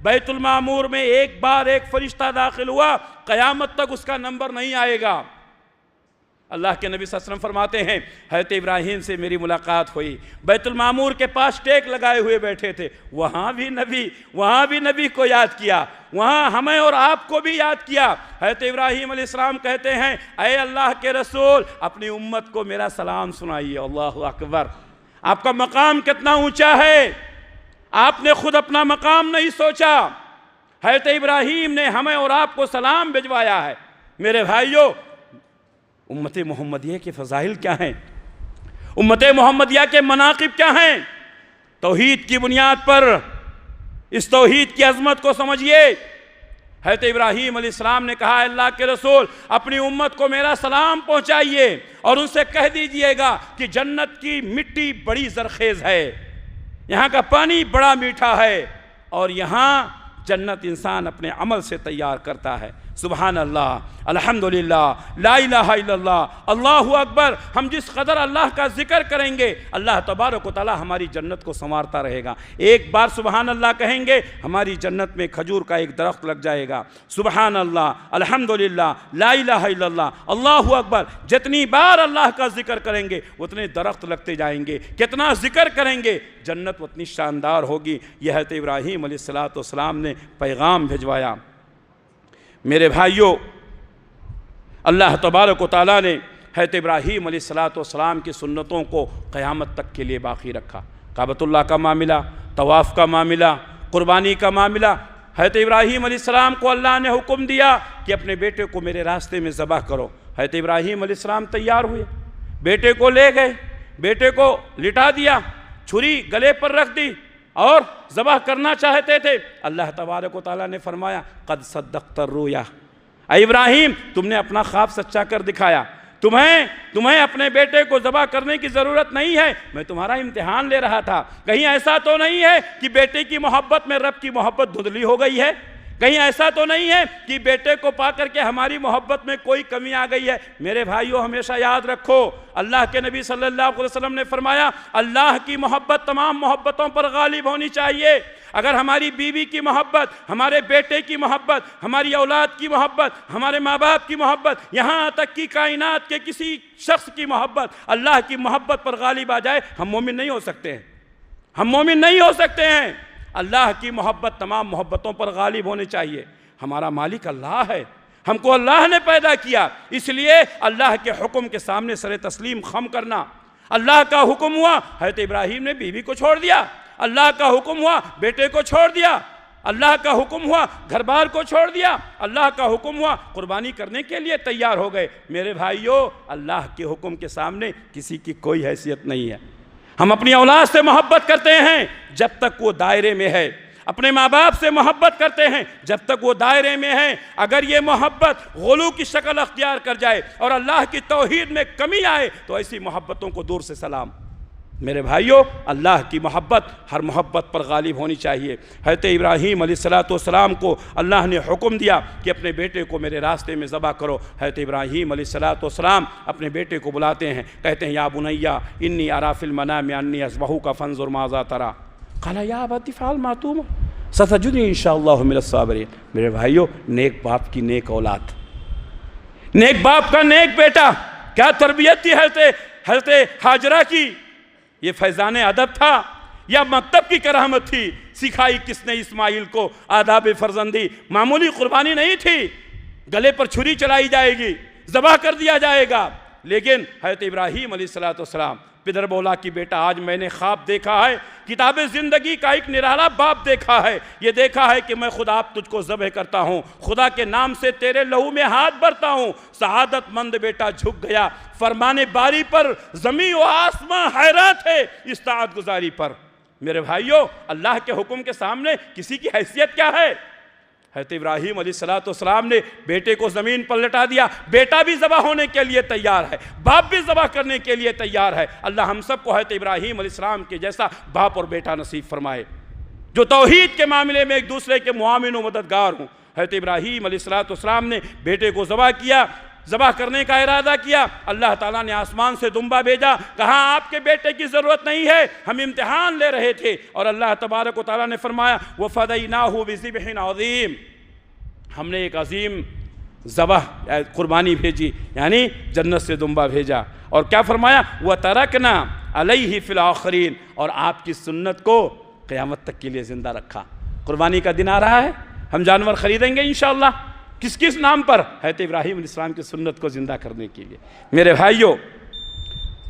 بیت المعمور میں ایک بار ایک فرشتہ داخل ہوا، قیامت تک اس کا نمبر نہیں آئے گا۔ اللہ کے نبی صلی اللہ علیہ وسلم فرماتے ہیں حضرت ابراہیم سے میری ملاقات ہوئی، بیت المعمور کے پاس ٹیک لگائے ہوئے بیٹھے تھے، وہاں بھی نبی کو یاد کیا، وہاں ہمیں اور آپ کو بھی یاد کیا۔ حضرت ابراہیم علیہ السلام کہتے ہیں اے اللہ کے رسول اپنی امت کو میرا سلام سنائیے۔ اللہ اکبر، آپ کا مقام کتنا اونچا ہے، آپ نے خود اپنا مقام نہیں سوچا، حضرت ابراہیم نے ہمیں اور آپ کو سلام بھجوایا ہے۔ میرے بھائیو، امت محمدیہ کے فضائل کیا ہیں، امت محمدیہ کے مناقب کیا ہیں؟ توحید کی بنیاد پر اس توحید کی عظمت کو سمجھیے۔ حضرت ابراہیم علیہ السلام نے کہا اللہ کے رسول اپنی امت کو میرا سلام پہنچائیے اور ان سے کہہ دیجئے گا کہ جنت کی مٹی بڑی زرخیز ہے، یہاں کا پانی بڑا میٹھا ہے، اور یہاں جنت انسان اپنے عمل سے تیار کرتا ہے۔ سبحان اللہ، الحمدللہ، لا الہ الا اللہ، اللہ اکبر۔ ہم جس قدر اللہ کا ذکر کریں گے اللہ تبارک و تعالی ہماری جنت کو سنوارتا رہے گا۔ ایک بار سبحان اللہ کہیں گے ہماری جنت میں کھجور کا ایک درخت لگ جائے گا۔ سبحان اللہ، الحمدللہ، لا الہ الا اللہ، اللہ اکبر۔ جتنی بار اللہ کا ذکر کریں گے اتنے درخت لگتے جائیں گے، کتنا ذکر کریں گے جنت اتنی شاندار ہوگی۔ یہ حضرت ابراہیم علیہ السلام نے پیغام بھجوایا۔ میرے بھائیوں، اللہ تبارک و تعالیٰ نے حضرت ابراہیم علیہ السلام کی سنتوں کو قیامت تک کے لیے باقی رکھا۔ کعبۃ اللہ کا معاملہ، طواف کا معاملہ، قربانی کا معاملہ، حضرت ابراہیم علیہ السلام کو اللہ نے حکم دیا کہ اپنے بیٹے کو میرے راستے میں ذبح کرو۔ حضرت ابراہیم علیہ السلام تیار ہوئے، بیٹے کو لے گئے، بیٹے کو لٹا دیا، چھری گلے پر رکھ دی اور ذبح کرنا چاہتے تھے۔ اللہ تبارک و تعالیٰ نے فرمایا قد صدقت الرؤیا، اے ابراہیم تم نے اپنا خواب سچا کر دکھایا، تمہیں اپنے بیٹے کو ذبح کرنے کی ضرورت نہیں ہے، میں تمہارا امتحان لے رہا تھا۔ کہیں ایسا تو نہیں ہے کہ بیٹے کی محبت میں رب کی محبت دھندلی ہو گئی ہے؟ کہیں ایسا تو نہیں ہے کہ بیٹے کو پا کر کے ہماری محبت میں کوئی کمی آ گئی ہے؟ میرے بھائیوں، ہمیشہ یاد رکھو اللہ کے نبی صلی اللہ علیہ وسلم نے فرمایا اللہ کی محبت تمام محبتوں پر غالب ہونی چاہیے۔ اگر ہماری بیوی کی محبت، ہمارے بیٹے کی محبت، ہماری اولاد کی محبت، ہمارے ماں باپ کی محبت، یہاں تک کہ کائنات کے کسی شخص کی محبت اللہ کی محبت پر غالب آ جائے، ہم مومن نہیں ہو سکتے ہیں، ہم مومن نہیں ہو سکتے ہیں۔ اللہ کی محبت تمام محبتوں پر غالب ہونے چاہیے۔ ہمارا مالک اللہ ہے، ہم کو اللہ نے پیدا کیا، اس لیے اللہ کے حکم کے سامنے سر تسلیم خم کرنا۔ اللہ کا حکم ہوا، حضرت ابراہیم نے بیوی کو چھوڑ دیا، اللہ کا حکم ہوا بیٹے کو چھوڑ دیا، اللہ کا حکم ہوا گھر بار کو چھوڑ دیا، اللہ کا حکم ہوا قربانی کرنے کے لیے تیار ہو گئے۔ میرے بھائیوں، اللہ کے حکم کے سامنے کسی کی کوئی حیثیت نہیں ہے۔ ہم اپنی اولاد سے محبت کرتے ہیں جب تک وہ دائرے میں ہے، اپنے ماں باپ سے محبت کرتے ہیں جب تک وہ دائرے میں ہیں۔ اگر یہ محبت غلو کی شکل اختیار کر جائے اور اللہ کی توحید میں کمی آئے تو ایسی محبتوں کو دور سے سلام۔ میرے بھائیوں، اللہ کی محبت ہر محبت پر غالب ہونی چاہیے۔ حضرت ابراہیم علیہ السلام کو اللہ نے حکم دیا کہ اپنے بیٹے کو میرے راستے میں ذبح کرو۔ حضرت ابراہیم علیہ السلام اپنے بیٹے کو بلاتے ہیں، کہتے ہیں یا بنیا انی اری فی المنام انی اذبحک فانظر ماذا تری قال یا ابت افعل ما تؤمر ستجدنی ان شاء اللہ من الصابرین۔ میرے بھائیوں، نیک باپ کی نیک اولاد، نیک باپ کا نیک بیٹا، کیا تربیت تھی حضرت ہاجرہ کی؟ یہ فیضان ادب تھا یا مکتب کی کرامت تھی؟ سکھائی کس نے اسماعیل کو آداب فرزندی؟ معمولی قربانی نہیں تھی، گلے پر چھری چلائی جائے گی، ذبح کر دیا جائے گا۔ لیکن حضرت ابراہیم علیہ السلام پدر بولا کی بیٹا، آج میں نے خواب دیکھا ہے، کتاب زندگی کا ایک نرالا باب دیکھا ہے، یہ دیکھا ہے کہ میں خدا تجھ کو ذبح کرتا ہوں، خدا کے نام سے تیرے لہو میں ہاتھ بھرتا ہوں۔ سعادت مند بیٹا جھک گیا، فرمان باری پر زمین و آسمان حیران تھے اس طاعت گزاری پر۔ میرے بھائیوں، اللہ کے حکم کے سامنے کسی کی حیثیت کیا ہے؟ حضرت ابراہیم علیہ السلام نے بیٹے کو زمین پر لٹا دیا، بیٹا بھی ذبح ہونے کے لیے تیار ہے، باپ بھی ذبح کرنے کے لیے تیار ہے۔ اللہ ہم سب کو حضرت ابراہیم علیہ السلام کے جیسا باپ اور بیٹا نصیب فرمائے، جو توحید کے معاملے میں ایک دوسرے کے معاون و مددگار ہوں۔ حضرت ابراہیم علیہ السلام نے بیٹے کو ذبح کیا، ذبح کرنے کا ارادہ کیا، اللہ تعالیٰ نے آسمان سے دمبا بھیجا، کہا آپ کے بیٹے کی ضرورت نہیں ہے، ہم امتحان لے رہے تھے، اور اللہ تبارک و تعالیٰ نے فرمایا وَفَدَيْنَاهُ بِذِبْحٍ عَظِيمٍ، ہم نے ایک عظیم ذبح قربانی بھیجی، یعنی جنت سے دمبا بھیجا، اور کیا فرمایا وَتَرَكْنَا عَلَيْهِ فِي الْآخِرِينَ، اور آپ کی سنت کو قیامت تک کے لیے زندہ رکھا۔ قربانی کا دن آ رہا ہے، ہم جانور خریدیں گے انشاءاللہ، کس کس نام پر؟ حضرت ابراہیم علیہ السلام کی سنت کو زندہ کرنے کے لیے۔ میرے بھائیوں،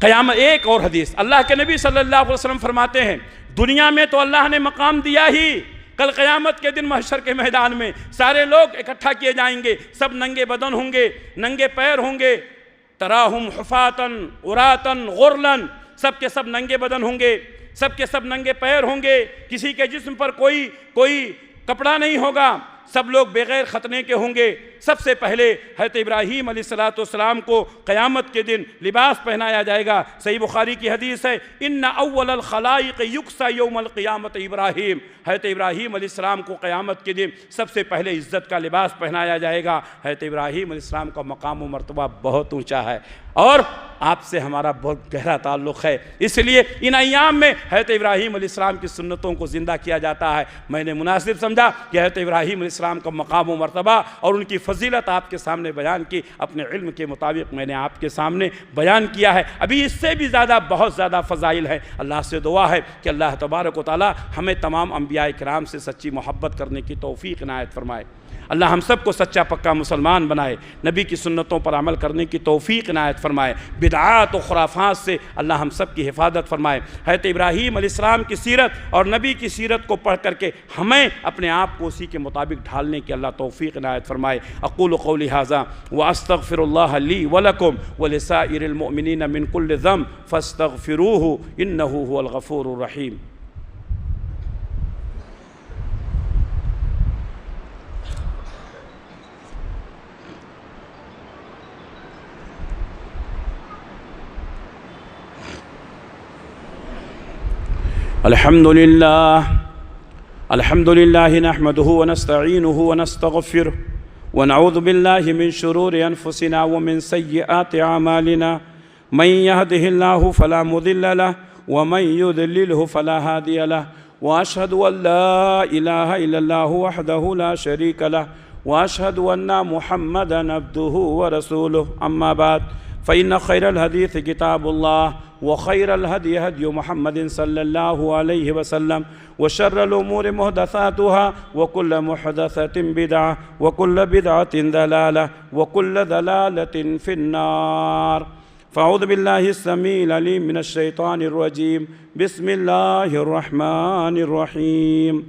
قیامت ایک اور حدیث، اللہ کے نبی صلی اللہ علیہ وسلم فرماتے ہیں دنیا میں تو اللہ نے مقام دیا ہی، کل قیامت کے دن محشر کے میدان میں سارے لوگ اکٹھا کیے جائیں گے، سب ننگے بدن ہوں گے، ننگے پیر ہوں گے، تراہم حفاتن عراتن غرلن، سب کے سب ننگے بدن ہوں گے، سب کے سب ننگے پیر ہوں گے، کسی کے جسم پر کوئی کپڑا نہیں ہوگا، سب لوگ بغیر ختنے کے ہوں گے۔ سب سے پہلے حضرت ابراہیم علیہ السلام کو قیامت کے دن لباس پہنایا جائے گا۔ صحیح بخاری کی حدیث ہے ان اول الخلائق یکسا یوم القیامت ابراہیم، حضرت ابراہیم علیہ السلام کو قیامت کے دن سب سے پہلے عزت کا لباس پہنایا جائے گا۔ حضرت ابراہیم علیہ السلام کا مقام و مرتبہ بہت اونچا ہے، اور آپ سے ہمارا بہت گہرا تعلق ہے، اس لیے ان ایام میں حضرت ابراہیم علیہ السلام کی سنتوں کو زندہ کیا جاتا ہے۔ میں نے مناسب سمجھا کہ حضرت ابراہیم علیہ السلام کا مقام و مرتبہ اور ان کی فضیلت آپ کے سامنے بیان کی، اپنے علم کے مطابق میں نے آپ کے سامنے بیان کیا ہے۔ ابھی اس سے بھی زیادہ بہت زیادہ فضائل ہیں۔ اللہ سے دعا ہے کہ اللہ تبارک و تعالی ہمیں تمام انبیاء کرام سے سچی محبت کرنے کی توفیق عنایت فرمائے۔ اللہ ہم سب کو سچا پکا مسلمان بنائے، نبی کی سنتوں پر عمل کرنے کی توفیق عنایت فرمائے، بدعات و خرافات سے اللہ ہم سب کی حفاظت فرمائے۔ حضرت ابراہیم علیہ السلام کی سیرت اور نبی کی سیرت کو پڑھ کر کے ہمیں اپنے آپ کو اسی کے مطابق ڈھالنے کی اللہ توفیق عنایت فرمائے۔ اقول قولی ھذا واستغفر اللہ لی ولکم ولسائر المؤمنین من کل ذنب فاستغفروہ انہ هو الغفور الرحیم۔ الحمد لله نحمده ونستعينه ونستغفره ونعوذ بالله من شرور أنفسنا ومن سيئات أعمالنا، من يهده الله فلا مضل له ومن يضلله فلا هادي له، وأشهد أن لا إله إلا الله وحده لا شريك له، وأشهد أن محمدا عبده ورسوله، أما بعد فإن خير الحديث كتاب الله وخير الهدي هدي محمد صلى الله عليه وسلم، وشر الأمور محدثاتها وكل محدثة بدعة وكل بدعة ضلالة وكل ضلالة في النار۔ فأعوذ بالله السميع العليم من الشيطان الرجيم، بسم الله الرحمن الرحيم۔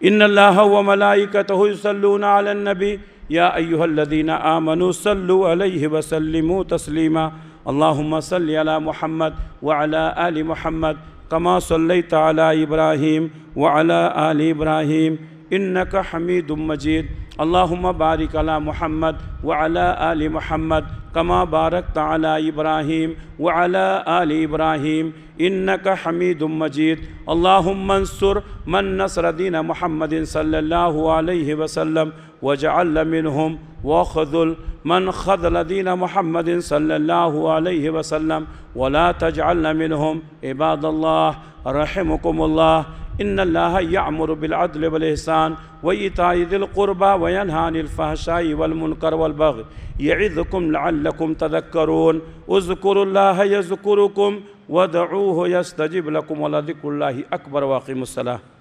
إن الله وملائكته يصلون على النبي يا أيها الذين آمنوا صلوا عليه وسلموا تسليما۔ اللهم صل على محمد وعلى آل محمد كما صليت على إبراهيم وعلى آل إبراهيم إنك حميد مجيد۔ اللهم بارك على محمد وعلى آل محمد كما باركت على إبراهيم وعلى آل إبراهيم إنك حميد مجيد۔ اللهم انصر من نصر دين محمد صلى الله عليه وسلم واجعل منهم، واخذل من خذل دين محمد صلى الله عليه وسلم ولا تجعلنا منهم۔ عباد الله رحمكم الله، إن الله يأمر بالعدل والإحسان وإيتاء ذي القربى وينهى عن الفحشاء والمنكر والبغي يعظكم لعلكم تذكرون۔ اذكروا الله يذكركم وادعوه يستجب لكم ولذكر الله أكبر، وأقيموا الصلاة۔